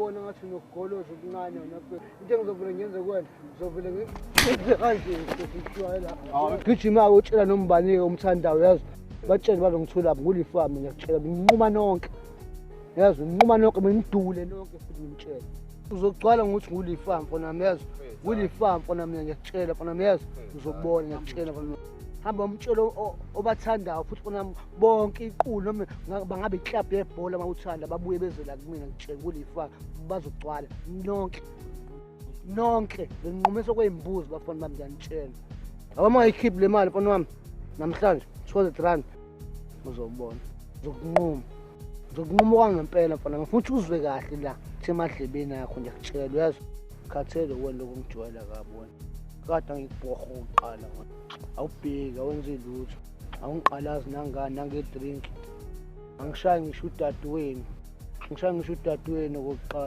Bona ngathi nokugoloza okuncane naphe into engizovela ngenze kwena ngizovela ngenze kanje ngishwayela gijima utshela nombani umthandayo yazi batshela bazongithula nguLifa mina ngiyakutshela nginquma nonke yazi nginquma nonke ngidule nonke futhi ngimtshela uzogcwala ngokuthi nguLifa mfana nami yazi nguLifa mfana mina ngiyakutshela mfana nami yazi uzobona ngiyakutshela mfana hamba umtshelo obathandayo futhi bona bonke iqulu noma bangabe iclub yebhola mawuthanda babuye bezela kumina ngitshela nguLifa bazogcwala nonke nginqumiso kwezimbuzi bafana bami ngiyanitshela ngoba mangayikhiphi le mali mfana wami namhlanje 200 rand uzobona ngizokunquma kwangempela mfana ngifuna ukuthi uzwe kahle la emadlebeni yakho ngiyakutshela uyazi khathele wena lokho ngijwayela kabi wena kade ngikubhoho uqala wena awubheki awenze lutho awungiqalazi nangani nangedrink angishayi ngisho udadewenu okokuqala